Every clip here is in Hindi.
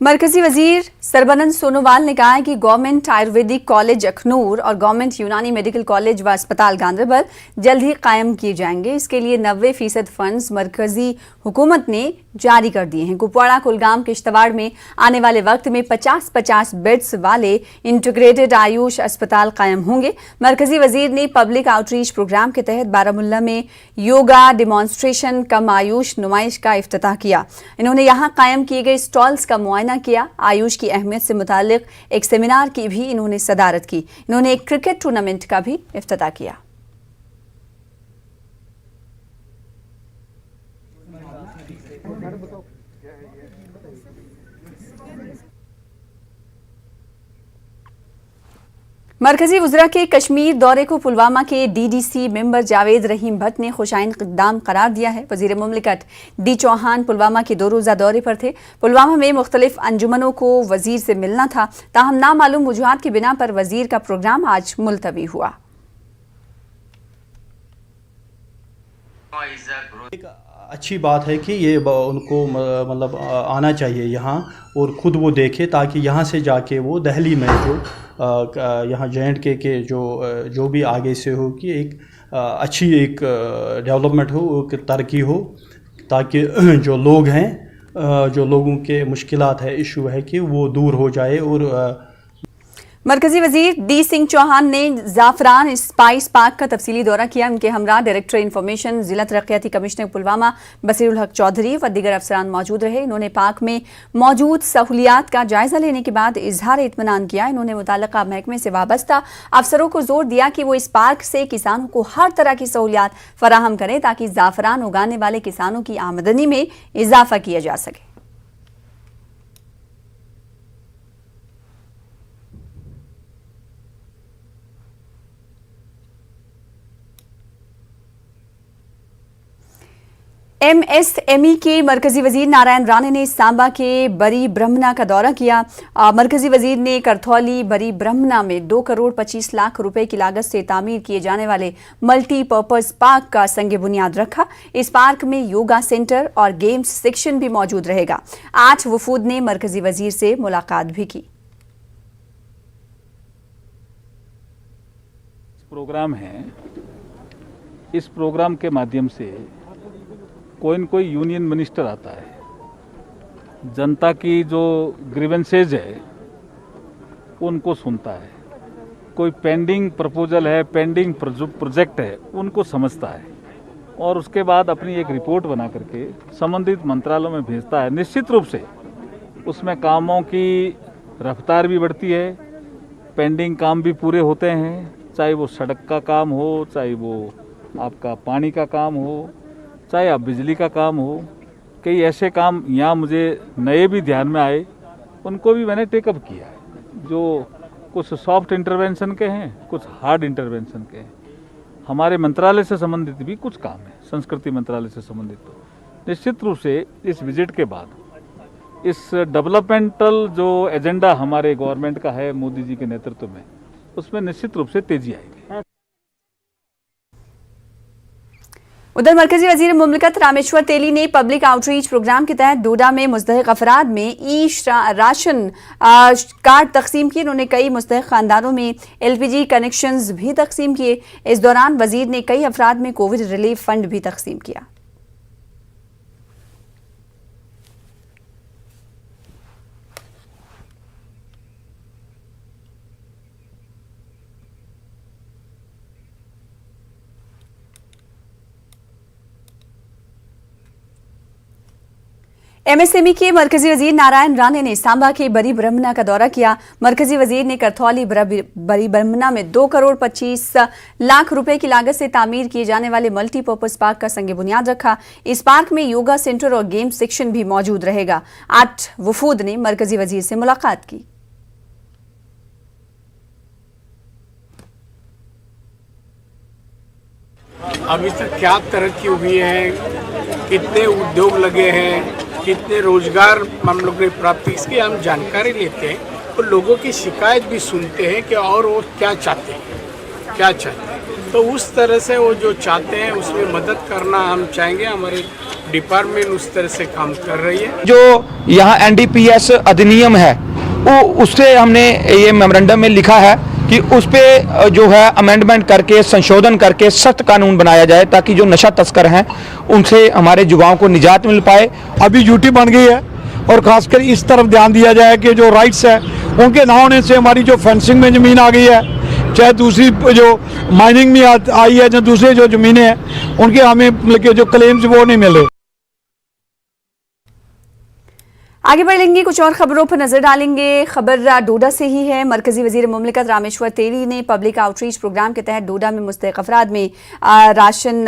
मरकजी वजीर सरबानंद सोनोवाल ने कहा है कि गवर्नमेंट आयुर्वेदिक कॉलेज अखनूर और गवर्नमेंट यूनानी मेडिकल कॉलेज व अस्पताल गांधरबल जल्द ही कायम किए जाएंगे। इसके लिए 90% फंड्स मरकजी हुकूमत ने जारी कर दिए हैं। कुपवाड़ा, कुलगाम, किश्तवाड़ में आने वाले वक्त में 50-50 बेड्स वाले इंटीग्रेटेड आयुष अस्पताल कायम होंगे। मरकजी वजीर ने पब्लिक आउटरीच प्रोग्राम के तहत बारामुल्ला में योगा डिमॉन्स्ट्रेशन कम आयुष नुमाइश का इफ्तिताह किया। इन्होंने यहाँ कायम किए गए स्टॉल्स का मुआयना किया। आयुष की अहमियत से मुतालिक एक सेमिनार की भी इन्होंने सदारत की। इन्होंने एक क्रिकेट टूर्नामेंट का भी इफ्तिताह किया। मरकजी वज़रा के कश्मीर दौरे को पुलवामा के डीडीसी मेंबर जावेद रहीम भट्ट ने खुशाइन इक़दाम करार दिया है। वज़ीर मुमलिकत डी चौहान पुलवामा के 2 रोज़ा दौरे पर थे। पुलवामा में मुख्तलिफ अंजुमनों को वज़ीर से मिलना था, ताहम नामालूम वजूहात की बिना पर वज़ीर का प्रोग्राम आज मुलतवी हुआ। अच्छी बात है कि ये उनको मतलब आना चाहिए यहाँ और ख़ुद वो देखे, ताकि यहाँ से जाके वो दिल्ली में जो यहाँ JNK के जो भी आगे से हो कि एक अच्छी एक डेवलपमेंट हो, एक तरक्की हो, ताकि जो लोग हैं, जो लोगों के मुश्किलात है, इशू है कि वो दूर हो जाए। और मरकजी वजीर डी सिंह चौहान ने जाफरान स्पाइस पार्क का तफसीली दौरा किया। उनके हमरा डायरेक्टर इंफॉर्मेशन, जिला तरक्याती कमिश्नर पुलवामा बसीरुल हक चौधरी व दीगर अफसरान मौजूद रहे। इन्होंने पार्क में मौजूद सहूलियात का जायजा लेने के बाद इजहार इत्मीनान किया। इन्होंने मुताल्लिका महकमे से वाबस्ता अफसरों को जोर दिया कि वो इस पार्क से किसानों को हर तरह की सहूलियात फराहम करें, ताकि जाफरान उगाने वाले किसानों की आमदनी में इजाफा किया जा सके। MSME के मरकजी वजीर नारायण राणे ने सांबा के बरी ब्रह्मना का दौरा किया। मरकजी वजीर ने करथौली बरी ब्रह्मना में 2 करोड़ 25 लाख रुपए की लागत से तामीर किए जाने वाले मल्टीपर्पज पार्क का संग बुनियाद रखा। इस पार्क में योगा सेंटर और गेम्स सेक्शन भी मौजूद रहेगा। 8 वफूद ने मरकजी वजीर से मुलाकात भी की। प्रोग्राम है, इस प्रोग्राम के माध्यम से कोई न कोई यूनियन मिनिस्टर आता है, जनता की जो ग्रीवेंसेज है उनको सुनता है, कोई पेंडिंग प्रपोजल है, पेंडिंग प्रोजेक्ट है, उनको समझता है और उसके बाद अपनी एक रिपोर्ट बना करके संबंधित मंत्रालयों में भेजता है। निश्चित रूप से उसमें कामों की रफ्तार भी बढ़ती है, पेंडिंग काम भी पूरे होते हैं, चाहे वो सड़क का काम हो, चाहे वो आपका पानी का काम हो, चाहे अब बिजली का काम हो। कई ऐसे काम यहाँ मुझे नए भी ध्यान में आए, उनको भी मैंने टेकअप किया है, जो कुछ सॉफ्ट इंटरवेंशन के हैं, कुछ हार्ड इंटरवेंशन के हैं। हमारे मंत्रालय से संबंधित भी कुछ काम है, संस्कृति मंत्रालय से संबंधित। निश्चित रूप से इस विजिट के बाद इस डेवलपमेंटल जो एजेंडा हमारे गवर्नमेंट का है मोदी जी के नेतृत्व में, उसमें निश्चित रूप से तेजी आएगी। उधर मरकजी वजीर मुमलिकत रामेश्वर तेली ने पब्लिक आउटरीच प्रोग्राम के तहत डोडा में मुस्तहिक अफराद में राशन कार्ड तकसीम किए। उन्होंने कई मुस्तहिक खानदानों में LPG कनेक्शंस भी तकसीम किए। इस दौरान वजीर ने कई अफराद में कोविड रिलीफ फंड भी तकसीम किया। MSME के मरकजी वजीर नारायण राणे ने सांबा के बरी ब्रह्मना का दौरा किया। मरकजी वजीर ने करथौली बरी ब्रह्मना में 2 करोड़ 25 लाख रुपए की लागत से तामीर किए जाने वाले मल्टीपर्पज पार्क का संग बुनियाद रखा। इस पार्क में योगा सेंटर और गेम सेक्शन भी मौजूद रहेगा। 8 वफूद ने मरकजी वजीर से मुलाकात की। अभी तक क्या तरक्की हुई है, कितने उद्योग लगे हैं, कितने रोजगार हम लोग ने प्राप्त, इसकी हम जानकारी लेते हैं और लोगों की शिकायत भी सुनते हैं कि और वो क्या चाहते हैं। तो उस तरह से वो जो चाहते हैं उसमें मदद करना हम चाहेंगे। हमारे डिपार्टमेंट उस तरह से काम कर रही है। जो यहाँ एनडीपीएस अधिनियम है वो उससे हमने ये मेमोरेंडम में लिखा है कि उस पे जो है अमेंडमेंट करके संशोधन करके सख्त कानून बनाया जाए ताकि जो नशा तस्कर हैं उनसे हमारे युवाओं को निजात मिल पाए। अभी ड्यूटी बन गई है और खासकर इस तरफ ध्यान दिया जाए कि जो राइट्स है उनके ना होने से हमारी जो फेंसिंग में ज़मीन आ गई है, चाहे दूसरी जो माइनिंग में आई है, जो दूसरे जो ज़मीनें हैं उनके हमें मतलब जो क्लेम्स वो नहीं मिले। आगे बढ़ेंगे, कुछ और खबरों पर नजर डालेंगे। खबर डोडा से ही है। मरकजी वजीर मुमलिकत रामेश्वर तेली ने पब्लिक आउटरीच प्रोग्राम के तहत डोडा में मुस्तहक अफराद में राशन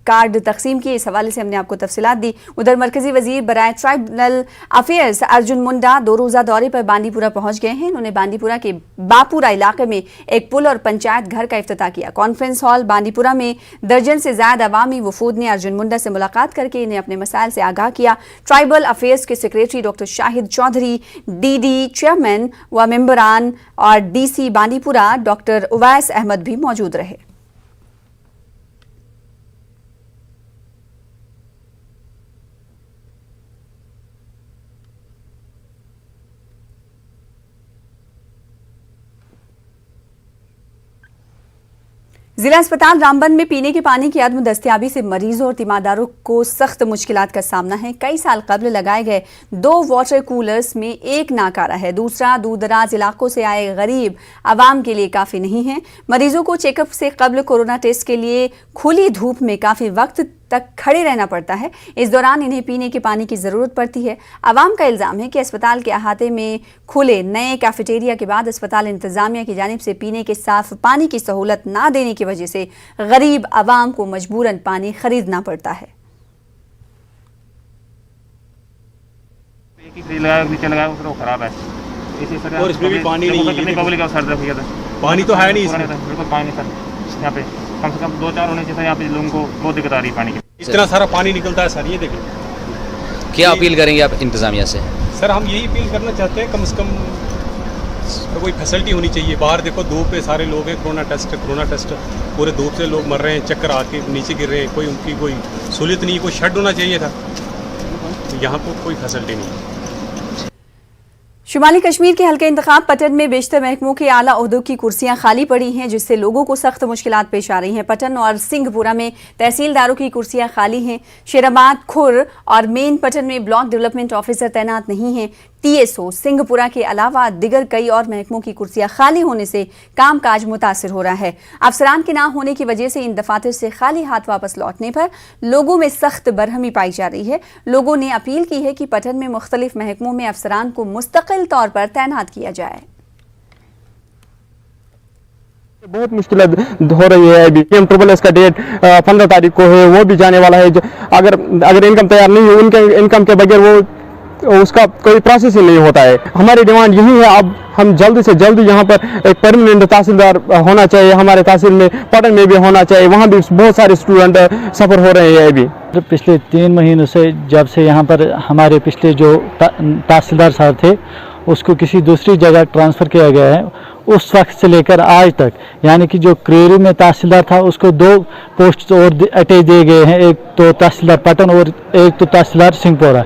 कार्ड तकसीम किए। इस हवाले से हमने आपको तफसीलात दी। उधर मरकजी वजीर बराए ट्राइबल अफेयर्स अर्जुन मुंडा 2 रोज़ा दौरे पर बांदीपुरा पहुंच गए हैं। उन्होंने बांदीपुरा के बापुरा इलाके में एक पुल और पंचायत घर का इफ्तिताह किया। कॉन्फ्रेंस हॉल बांदीपुरा में दर्जन से ज्यादा अवामी वफूद ने अर्जुन मुंडा से मुलाकात करके इन्हें अपने मसाइल से आगाह किया। ट्राइबल अफेयर्स के secretary doctor Shahid Chaudhary, DD chairman व मेंबरान और डीसी बांदीपुरा डॉक्टर उवैस अहमद भी मौजूद रहे। जिला अस्पताल रामबन में पीने के पानी की अदम दस्तयाबी से मरीजों और तीमारदारों को सख्त मुश्किलात का सामना है। कई साल कबल लगाए गए 2 वाटर कूलर्स में एक नाकारा है, दूसरा दूर दराज इलाकों से आए गरीब आवाम के लिए काफ़ी नहीं है। मरीजों को चेकअप से कबल कोरोना टेस्ट के लिए खुली धूप में काफ़ी वक्त तक खड़े रहना पड़ता है। इस दौरान इन्हें पीने के पानी की ज़रूरत पड़ती है। आवाम का इल्ज़ाम है कि अस्पताल के अहाते में खुले नए कैफेटेरिया के बाद अस्पताल इंतजामिया की जानिब से पीने के साफ पानी की सहूलत ना देने की वजह से गरीब आवाम को मजबूरन पानी खरीदना पड़ता है। खराब है और इसमें भी पानी नहीं है। कितनी पब्लिक का सर भैया पानी तो है नहीं इसमें। बिल्कुल पानी सर यहाँ पे कम से कम 2-4 होने से यहाँ पे लोगों को बहुत दिक्कत आ रही है पानी की। इतना सारा पानी निकलता है सर, ये देखिए। क्या अपील करेंगे आप इंतजामिया से? सर हम यही अपील करना चाहते हैं कम से कम कोई फैसिलिटी होनी चाहिए। बाहर देखो धूप पे सारे लोग हैं, कोरोना टेस्ट पूरे धूप से लोग मर रहे हैं, चक्कर आके नीचे गिर रहे हैं, कोई उनकी कोई सहूलियत नहीं, कोई शेड होना चाहिए था। यहाँ पर कोई फैसिलिटी नहीं है। शुमाली कश्मीर के हल्के इंतखाब पटन में बेशतर महकमों के आला ओहदों की कुर्सियां खाली पड़ी हैं, जिससे लोगों को सख्त मुश्किलात पेश आ रही हैं। पटन और सिंहपुरा में तहसीलदारों की कुर्सियां खाली हैं। शेराबाद, खुर और मेन पटन में ब्लॉक डेवलपमेंट ऑफिसर तैनात नहीं हैं। टीएसओ सिंहपुरा के अलावा दिगर कई और महकमों की कुर्सियां खाली होने से कामकाज मुतासिर हो रहा है। अफसरान के ना होने की वजह से इन दफातर से खाली हाथ वापस लौटने पर लोगों में सख्त बरहमी पाई जा रही है। लोगों ने अपील की है कि पटन में मुख्तलिफ महकमों में अफसरान को मुस्तकिल तौर पर तैनात किया जाए। बहुत मुश्किल हो रही है। अभी एस का डेट 15 तारीख को है, वो भी जाने वाला है। अगर इनकम तैयार नहीं है, उनके इनकम के बगैर वो उसका कोई प्रोसेस ही नहीं होता है। हमारी डिमांड यही है, अब हम जल्दी से जल्दी यहाँ पर एक परमानेंट तहसीलदार होना चाहिए। हमारे तहसील में पटन में भी होना चाहिए, वहाँ भी बहुत सारे स्टूडेंट सफ़र हो रहे हैं। अभी पिछले 3 महीनों से जब से यहाँ पर हमारे पिछले जो तहसीलदार साहब थे उसको किसी दूसरी जगह ट्रांसफ़र किया गया है, उस वक्त से लेकर आज तक यानी कि जो क्रेरी में तहसीलदार था उसको 2 पोस्ट और अटैच दिए गए हैं, एक तो तहसीलदार पटन और एक तो तहसीलदार सिंहपुरा।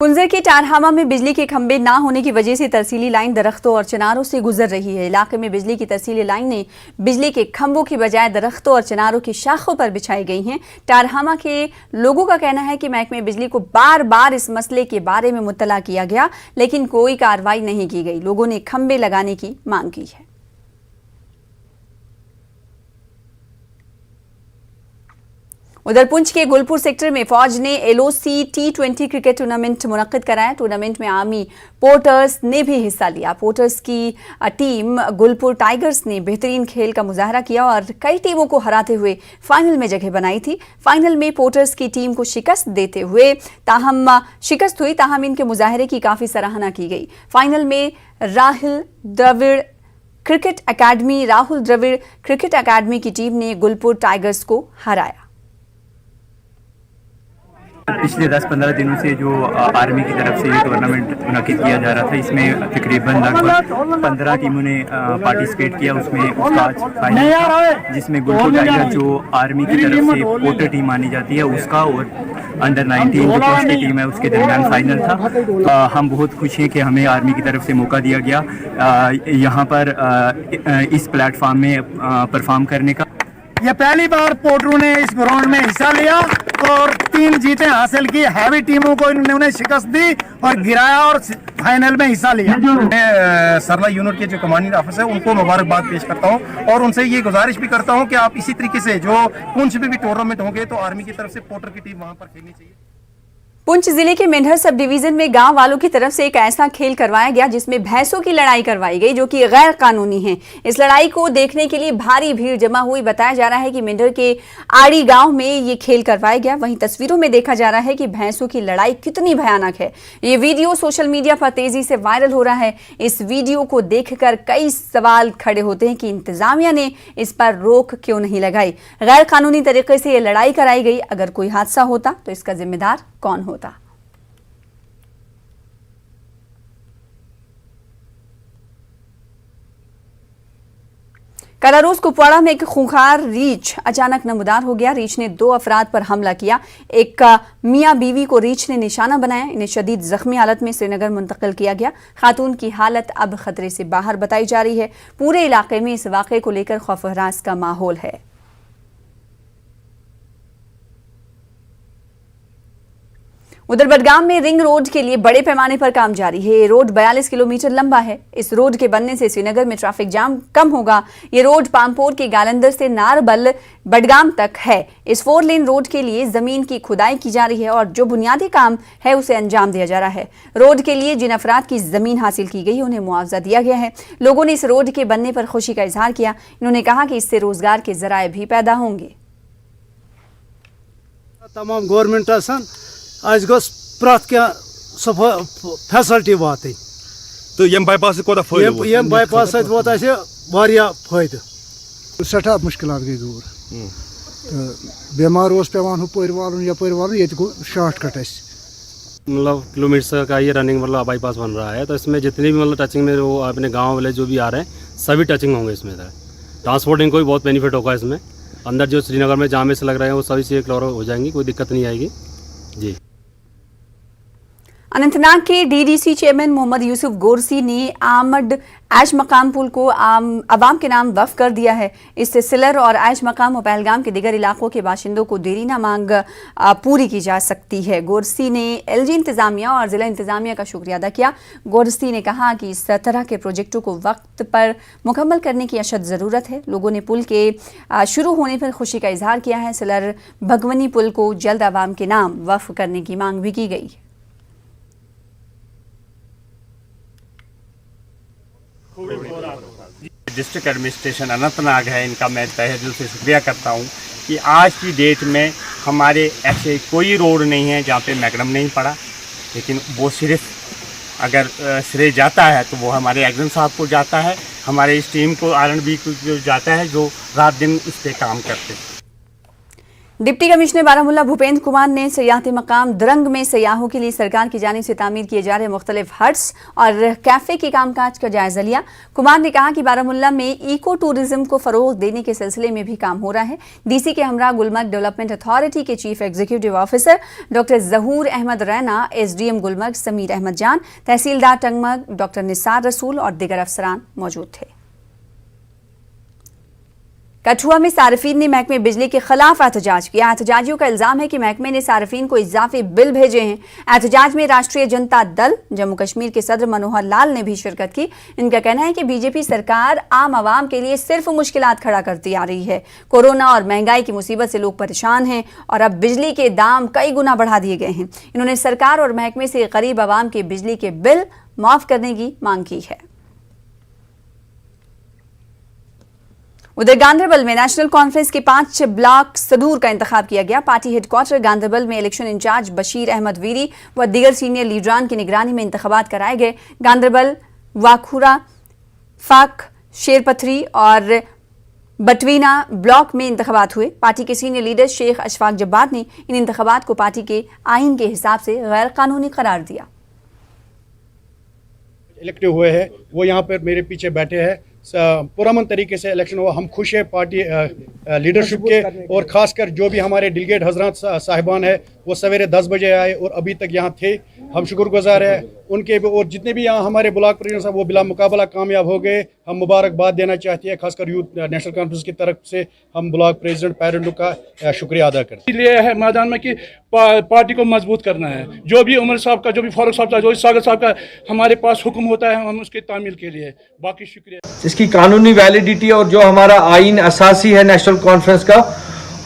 कुंजर के टारहामा में बिजली के खंभे ना होने की वजह से तरसीली लाइन दरख्तों और चिनारों से गुजर रही है। इलाके में बिजली की तरसीली लाइनें बिजली के खंभों की बजाय दरख्तों और चिनारों की शाखों पर बिछाई गई हैं। टारहामा के लोगों का कहना है कि महकमे बिजली को बार बार इस मसले के बारे में मुत्तला किया गया, लेकिन कोई कार्रवाई नहीं की गई। लोगों ने खंभे लगाने की मांग की है। उधर पुंछ के गुलपुर सेक्टर में फौज ने LOC T20 क्रिकेट टूर्नामेंट मुनक्किद कराया। टूर्नामेंट में आर्मी पोर्टर्स ने भी हिस्सा लिया। पोर्टर्स की टीम गुलपुर टाइगर्स ने बेहतरीन खेल का मुजाहरा किया और कई टीमों को हराते हुए फाइनल में जगह बनाई थी। फाइनल में पोर्टर्स की टीम को शिकस्त हुई, ताहम इनके मुजाहरे की काफ़ी सराहना की गई। फाइनल में राहुल द्रविड़ क्रिकेट अकादमी की टीम ने गुलपुर टाइगर्स को हराया। पिछले 10-15 दिनों से जो आर्मी की तरफ से ये टूर्नामेंट मुनक़िद किया जा रहा था, इसमें तकरीबन लगभग 15 टीमों ने पार्टिसिपेट किया। उसमें उसका आज फाइनल, जिसमें गुलको टाइगर जो आर्मी की तरफ से पोर्टर टीम मानी जाती है उसका और अंडर 19 जो पुरुष की टीम है उसके दरमियान फाइनल था। हम बहुत खुश हैं कि हमें आर्मी की तरफ से मौका दिया गया यहाँ पर इस प्लेटफार्म में परफॉर्म करने का। यह पहली बार पोर्टरों ने इस ग्राउंड में हिस्सा लिया और 3 जीतें हासिल की। हैवी टीमों को इन्होंने शिकस्त दी और गिराया और फाइनल में हिस्सा लिया। मैं सरला यूनिट के जो कमांडिंग ऑफिसर है उनको मुबारकबाद पेश करता हूं और उनसे ये गुजारिश भी करता हूं कि आप इसी तरीके से जो पुंछ में भी टूर्नामेंट होंगे तो आर्मी की तरफ से पोर्टर की टीम वहां पर खेलनी चाहिए। पुंछ जिले के मेंढर सब डिवीजन में गांव वालों की तरफ से एक ऐसा खेल करवाया गया जिसमें भैंसों की लड़ाई करवाई गई, जो कि गैर कानूनी है। इस लड़ाई को देखने के लिए भारी भीड़ जमा हुई। बताया जा रहा है कि मेंढर के आड़ी गांव में ये खेल करवाया गया। वहीं तस्वीरों में देखा जा रहा है कि भैंसों की लड़ाई कितनी भयानक है। ये वीडियो सोशल मीडिया पर तेजी से वायरल हो रहा है। इस वीडियो को देखकर कई सवाल खड़े होते हैं कि इंतजामिया ने इस पर रोक क्यों नहीं लगाई। गैर कानूनी तरीके से ये लड़ाई कराई गई। अगर कोई हादसा होता तो इसका जिम्मेदार कौन होता? कलारोस कुपवाड़ा में एक खूंखार रीछ अचानक नमदार हो गया। रीछ ने 2 अफराद पर हमला किया। एक मियां बीवी को रीछ ने निशाना बनाया। इन्हें शदीद जख्मी हालत में श्रीनगर मुंतकिल किया गया। खातून की हालत अब खतरे से बाहर बताई जा रही है। पूरे इलाके में इस वाक़े को लेकर खौफ-ओ-हरास का माहौल है। उधर बडगाम में रिंग रोड के लिए बड़े पैमाने पर काम जारी है। ये रोड 42 किलोमीटर लंबा है। इस रोड के बनने से श्रीनगर में ट्रैफिक जाम कम होगा। ये रोड पामपोर के गालंदर से नारबल बडगाम तक है। इस 4 लेन रोड के लिए जमीन की खुदाई की जा रही है और जो बुनियादी काम है उसे अंजाम दिया जा रहा है। रोड के लिए जिन अफराद की जमीन हासिल की गई उन्हें मुआवजा दिया गया है। लोगों ने इस रोड के बनने पर खुशी का इजहार किया। इन्होंने कहा कि इससे रोजगार के जराए भी पैदा होंगे। तमाम गवर्नमेंट आज गस प्रत क्या फैसिलिटी वात तो यम बाईपास यम बाईपास वात फायदे सठा मुश्किलात गई दूर तो बीमार पेवान हुपर वालुन यपर वालुन ये शॉर्टकट मतलब किलोमीटर का ये रनिंग मतलब बाईपास बन रहा है। तो इसमें जितनी भी मतलब टचिंग में वो अपने गांव वाले जो भी आ रहे हैं सभी टचिंग होंगे। इसमें ट्रांसपोर्टिंग को भी बहुत बेनिफिट होगा। इसमें अंदर जो श्रीनगर में जामे से लग रहे हैं वो सभी चीज़ें क्लियर हो जाएंगी, कोई दिक्कत नहीं आएगी जी। अनंतनाग के डीडीसी चेयरमैन मोहम्मद यूसुफ गोरसी ने आमड ऐश मकाम पुल को अवाम के नाम वक्फ कर दिया है। इससे सिलर और ऐश मकाम और पहलगाम के दीगर इलाकों के बाशिंदों को देरीना मांग पूरी की जा सकती है। गोरसी ने एलजी इंतजामिया और जिला इंतजामिया का शुक्रिया अदा किया। गोरसी ने कहा कि इस तरह के प्रोजेक्टों को वक्त पर मुकम्मल करने की अशद ज़रूरत है। लोगों ने पुल के शुरू होने पर खुशी का इजहार किया है। सिलर भगवनी पुल को जल्द अवाम के नाम वक्फ करने की मांग भी की गई। डिस्ट्रिक्ट एडमिनिस्ट्रेशन अनंतनाग है, इनका मैं तहे दिल से शुक्रिया करता हूँ कि आज की डेट में हमारे ऐसे कोई रोड नहीं है जहाँ पे मैकडम नहीं पड़ा। लेकिन वो सिर्फ अगर श्रेय जाता है तो वो हमारे एग्जम साहब को जाता है, हमारे इस टीम को R&B को जाता है जो रात दिन इस पर काम करते हैं। डिप्टी कमिश्नर बारामूला भूपेंद्र कुमार ने सियाहती मकाम दरंग में सयाहों के लिए सरकार की जानिब से तामीर किए जा रहे मुख्तलिफ हट्स और कैफ़े के कामकाज का जायजा लिया। कुमार ने कहा कि बारामूला में इको टूरिज्म को फ़रोग देने के सिलसिले में भी काम हो रहा है। डीसी के हमरा गुलमर्ग डेवलपमेंट अथॉरिटी के चीफ एग्जीक्यूटिव ऑफिसर डॉक्टर जहूर अहमद रैना, SDM गुलमर्ग समीर अहमद जान, तहसीलदार टंगमर्ग डॉक्टर निसार रसूल और दिगर अफसरान मौजूद थे। कठुआ में सार्फिन ने महकमे बिजली के खिलाफ एहतजाज किया। एहतजाजियों का इल्जाम है कि महकमे ने सार्फिन को इजाफी बिल भेजे हैं। एहतजाज में राष्ट्रीय जनता दल जम्मू कश्मीर के सदर मनोहर लाल ने भी शिरकत की। इनका कहना है कि बीजेपी सरकार आम आवाम के लिए सिर्फ मुश्किलात खड़ा करती आ रही है। कोरोना और महंगाई की मुसीबत से लोग परेशान हैं और अब बिजली के दाम कई गुना बढ़ा दिए गए हैं। इन्होंने सरकार और महकमे से गरीब आवाम के बिजली के बिल माफ करने की मांग की है। उधर गांधरबल में नेशनल कॉन्फ्रेंस के 5 ब्लॉक सदूर का इंतखाब किया गया। पार्टी हेडक्वार्टर गांधरबल में इलेक्शन इंचार्ज बशीर अहमद वीरी व दीगर सीनियर लीडरान की निगरानी में इंतखाबात कराए गए। गांधरबल, वाखुरा, फाक, शेरपथरी और बटवीना ब्लॉक में इंतखाबात हुए। पार्टी के सीनियर लीडर शेख अशफाक जब्बार ने इन इंतखाबात को पार्टी के आइन के हिसाब से गैर कानूनी करार दिया। इलेक्टिव हुए हैं वो यहाँ पर मेरे पीछे बैठे हैं। पुरअमन तरीके से इलेक्शन हुआ। हम खुश हैं पार्टी लीडरशिप के, और ख़ासकर जो भी हमारे डेलीगेट हजरात साहिबान हैं वो सवेरे 10 बजे आए और अभी तक यहाँ थे। हम शुक्रगुजार हैं उनके भी, और जितने भी यहाँ हमारे ब्लॉक प्रेसिडेंट साहब वो बिला मुकाबला कामयाब हो गए। हम मुबारकबाद देना चाहते हैं, खासकर यूथ नेशनल कॉन्फ्रेंस की तरफ से हम ब्लॉक प्रेसिडेंट पैरेंटों का शुक्रिया अदा करते हैं। इसलिए है मैदान में कि पार्टी को मजबूत करना है। जो भी उमर साहब का, जो भी फारूक साहब का, जो सागर साहब का हमारे पास हुक्म होता है हम उसके तामील के लिए। बाकी शुक्रिया। इसकी कानूनी वैलिडिटी और जो हमारा आइन असासी है नेशनल कॉन्फ्रेंस का,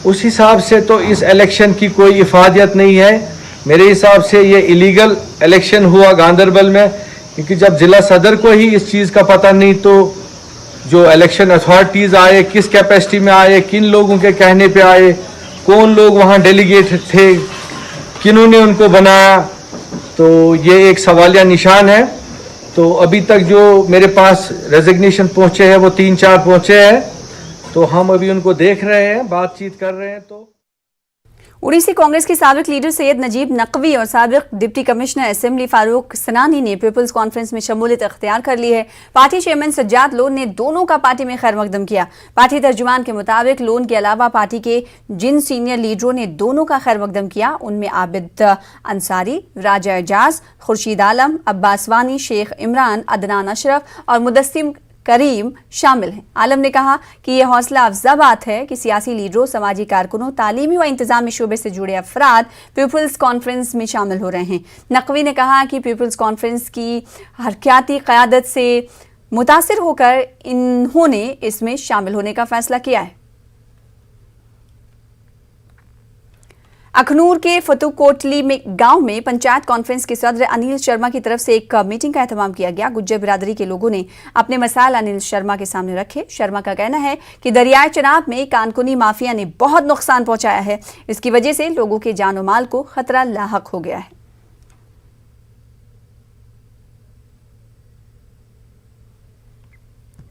उस हिसाब से तो इस इलेक्शन की कोई इफादियत नहीं है। मेरे हिसाब से ये इलीगल इलेक्शन हुआ गांधरबल में, क्योंकि जब जिला सदर को ही इस चीज़ का पता नहीं तो जो इलेक्शन अथॉरिटीज़ आए किस कैपेसिटी में आए, किन लोगों के कहने पे आए, कौन लोग वहाँ डेलीगेट थे, किन्होंने उनको बनाया, तो ये एक सवालिया निशान है। तो अभी तक जो मेरे पास रेजिग्नेशन पहुँचे हैं वो 3-4 पहुँचे हैं, तो हम अभी उनको देख रहे हैं, बातचीत कर रहे हैं। तो उड़ीसी कांग्रेस के साबिक लीडर सैयद नजीब नकवी और साबिक डिप्टी कमिश्नर असेंबली फारूक सनानी ने पीपल्स कॉन्फ्रेंस में शमूलियत अख्तियार कर ली है। पार्टी चेयरमैन सज्जाद लोन ने दोनों का पार्टी में खैर मकदम किया। पार्टी तर्जुमान के मुताबिक लोन के अलावा पार्टी के जिन सीनियर लीडरों ने दोनों का खैर मकदम किया उनमें आबिद अंसारी, राजा एजाज, खुर्शीद आलम, अब्बास वानी, शेख इमरान, अदनान अशरफ और मुदस्सिम करीम शामिल हैं। आलम ने कहा कि यह हौसला अफजा बात है कि सियासी लीडरों, समाजी कारकुनों, तालीमी व इंतजामी शोबे से जुड़े अफराद पीपल्स कॉन्फ्रेंस में शामिल हो रहे हैं। नकवी ने कहा कि पीपल्स कॉन्फ्रेंस की हरक्याती क़यादत से मुतासिर होकर इन्होंने इसमें शामिल होने का फैसला किया है। अखनूर के फतुकोटली में गांव में पंचायत कॉन्फ्रेंस के सदर अनिल शर्मा की तरफ से एक मीटिंग का एहतमाम किया गया। गुज्जर बिरादरी के लोगों ने अपने मसाइल अनिल शर्मा के सामने रखे। शर्मा का कहना है कि दरियाए चनाब में कानकुनी माफिया ने बहुत नुकसान पहुंचाया है। इसकी वजह से लोगों के जान और माल को खतरा लाहक हो गया है।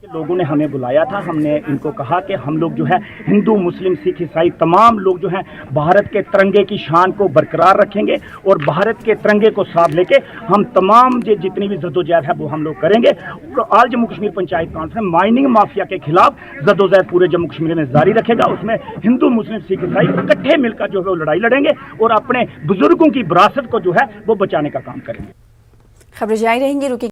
लोगों ने हमें बुलाया था। हमने इनको कहा कि हम लोग जो है हिंदू, मुस्लिम, सिख, ईसाई तमाम लोग जो हैं भारत के तिरंगे की शान को बरकरार रखेंगे और भारत के तिरंगे को साथ लेके हम तमाम जितनी भी जद्दोजहद है वो हम लोग करेंगे। All Jammu Kashmir panchayat conference mining mafia के खिलाफ जद्दोजहद पूरे जम्मू कश्मीर में जारी रखेगा। उसमें हिंदू, मुस्लिम, सिख, ईसाई इकट्ठे मिलकर जो है वो लड़ाई लड़ेंगे और अपने बुजुर्गों की विरासत को जो है वो बचाने का काम करेंगे। खबरें जारी रहेंगी।